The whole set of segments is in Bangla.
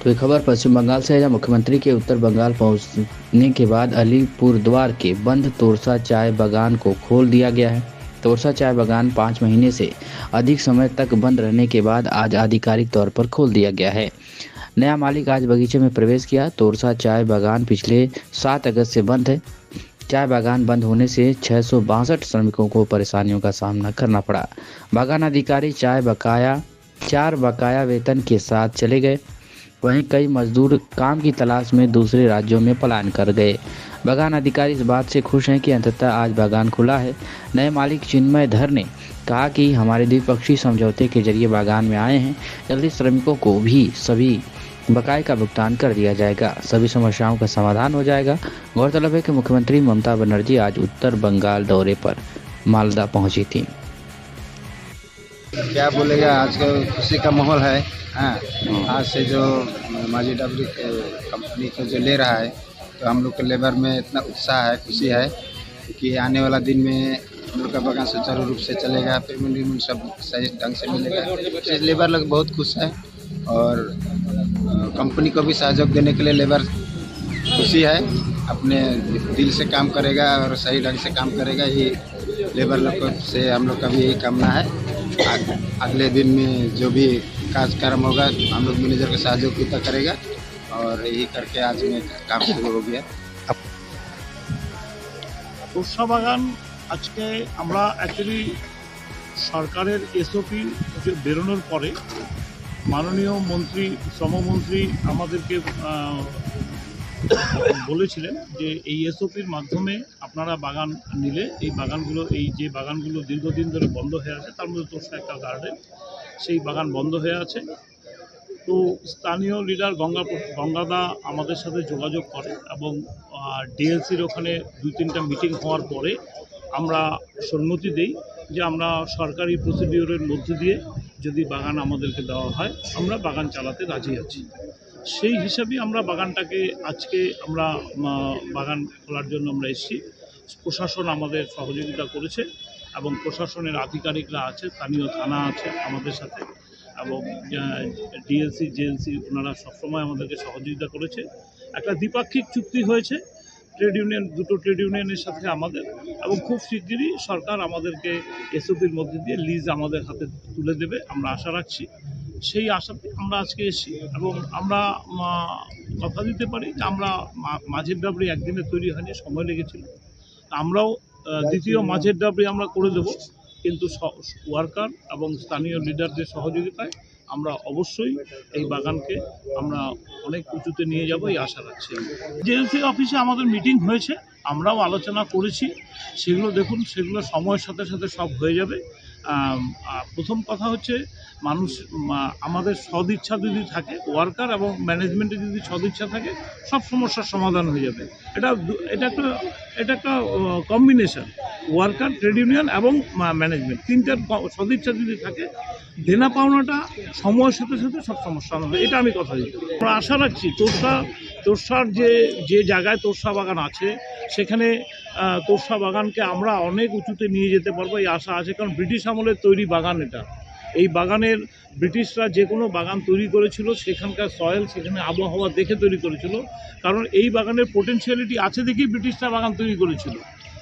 तो ये खबर पश्चिम बंगाल से है, जहां मुख्यमंत्री के उत्तर बंगाल पहुंचने के बाद अलीपुरद्वार के बंद तोरसा चाय बागान को खोल दिया गया है। तोरसा चाय बागान 5 महीने से अधिक समय तक बंद रहने के बाद आज आधिकारिक तौर पर खोल दिया गया है। नया मालिक आज बगीचे में प्रवेश किया। तोरसा चाय बागान पिछले 7 अगस्त से बंद है। चाय बागान बंद होने से 662 श्रमिकों को परेशानियों का सामना करना पड़ा। बागान अधिकारी चार बकाया वेतन के साथ चले गए। वहीं कई मजदूर काम की तलाश में दूसरे राज्यों में पलायन कर गए। बागान अधिकारी इस बात से खुश हैं कि अंततः आज बागान खुला है। नए मालिक चिन्मय धर ने कहा कि हमारे द्विपक्षीय समझौते के जरिए बागान में आए हैं। जल्दी श्रमिकों को भी सभी बकाये का भुगतान कर दिया जाएगा, सभी समस्याओं का समाधान हो जाएगा। गौरतलब है कि मुख्यमंत्री ममता बनर्जी आज उत्तर बंगाल दौरे पर मालदा पहुंची थी। क्या बोलेगा, आज का खुशी का माहौल है। हाँ, आज से जो माझी डबरी कंपनी को जो ले रहा है, तो हम लोग के लेबर में इतना उत्साह है, खुशी है कि आने वाला दिन में हम लोग का बागान सुचारू रूप से चलेगा, पेमेंट सब सही ढंग से मिलेगा। लेबर लोग बहुत खुश है और कंपनी को भी सहयोग देने के लिए लेबर खुशी है। अपने दिल से काम करेगा और सही ढंग से काम करेगा, ये लेबर लोग से हम लोग का भी यही कामना है। अगले दिन में जो भी कार्यक्रम होगा, हम लोग मैनेजर का सहयोग पूरा करेगा और यही करके आज में काम शुरू हो गया। তোরসা বাগান আজকে আমরা অ্যাকচুয়ালি সরকারের এসওপি বেরোনোর পরে মাননীয় মন্ত্রী শ্রমমন্ত্রী আমাদেরকে বলেছিলেন যে এই এসওপির মাধ্যমে আপনারা বাগান নিলে এই যে বাগানগুলো দীর্ঘদিন ধরে বন্ধ হয়ে আছে, তার মধ্যে তোরসা একটা গার্ডেন, সেই বাগান বন্ধ হয়ে আছে। তো স্থানীয় লিডার গঙ্গাদা আমাদের সাথে যোগাযোগ করে এবং ডিএলসির ওখানে 2-3টা মিটিং হওয়ার পরে আমরা সম্মতি দেই যে আমরা সরকারি প্রসিডিওরের মধ্যে দিয়ে যদি বাগান আমাদেরকে দেওয়া হয়, আমরা বাগান চালাতে রাজি আছি। সেই হিসাবে আমরা বাগানটাকে আজকে আমরা বাগান খোলার জন্য আমরা এসেছি। প্রশাসন আমাদের সহযোগিতা করেছে এবং প্রশাসনের আধিকারিকরা আছে, স্থানীয় থানা আছে আমাদের সাথে এবং ডিএলসি জেএলসি ওনারা সবসময় আমাদেরকে সহযোগিতা করেছে। একটা দ্বিপাক্ষিক চুক্তি হয়েছে দুটো ট্রেড ইউনিয়নের সাথে আমাদের, এবং খুব শিগগিরই সরকার আমাদেরকে এসওপির মধ্যে দিয়ে লিজ আমাদের হাতে তুলে দেবে, আমরা আশা রাখছি। সেই আশাতে আমরা আজকে এসেছি এবং আমরা কথা দিতে পারি যে আমরা মাঝের ডাবরি একদিনে তৈরি হয়নি, সময় লেগেছিল। আমরাও দ্বিতীয় মাঝের ডাবরি আমরা করে দেব, কিন্তু ওয়ার্কার এবং স্থানীয় লিডারদের সহযোগিতায় আমরা অবশ্যই এই বাগানকে আমরা অনেক উঁচুতে নিয়ে যাব, এই আশা রাখছি। জেএলসি অফিসে আমাদের মিটিং হয়েছে, আমরাও আলোচনা করেছি। সেগুলো দেখুন, সেগুলো সময়ের সাথে সাথে সব হয়ে যাবে। প্রথম কথা হচ্ছে আমাদের সদিচ্ছা যদি থাকে, ওয়ার্কার এবং ম্যানেজমেন্টে যদি সদিচ্ছা থাকে, সব সমস্যার সমাধান হয়ে যাবে। এটা একটা কম্বিনেশন, ওয়ার্কার, ট্রেড ইউনিয়ন এবং ম্যানেজমেন্ট, তিনটার সদিচ্ছা যদি থাকে, দেনা পাওনাটা সময়ের সাথে সাথে সব সমস্যা হবে, এটা আমি কথা দিই। আমরা আশা রাখছি তোরসার যে জায়গায় তোরসা বাগান আছে, সেখানে তোরসা বাগানকে আমরা অনেক উঁচুতে নিয়ে যেতে পারবো, এই আশা আছে। কারণ ব্রিটিশ আমলের তৈরি বাগান এটা। এই বাগানের ব্রিটিশরা যে কোনো বাগান তৈরি করেছিল, সেখানকার সয়েল, সেখানে আবহাওয়া দেখে তৈরি করেছিল। কারণ এই বাগানের পোটেনশিয়ালিটি আছে দেখেই ব্রিটিশরা বাগান তৈরি করেছিল।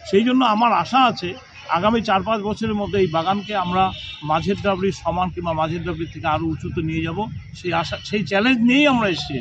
সেই জন্য আমার আশা আছে আগামী 4-5 বছরের মধ্যে এই বাগানকে আমরা মাঝের ডাবরির সমান কিংবা মাঝের ডাবরির থেকে আরও উঁচুতে নিয়ে যাব, সেই চ্যালেঞ্জ নিয়েই আমরা এসেছি।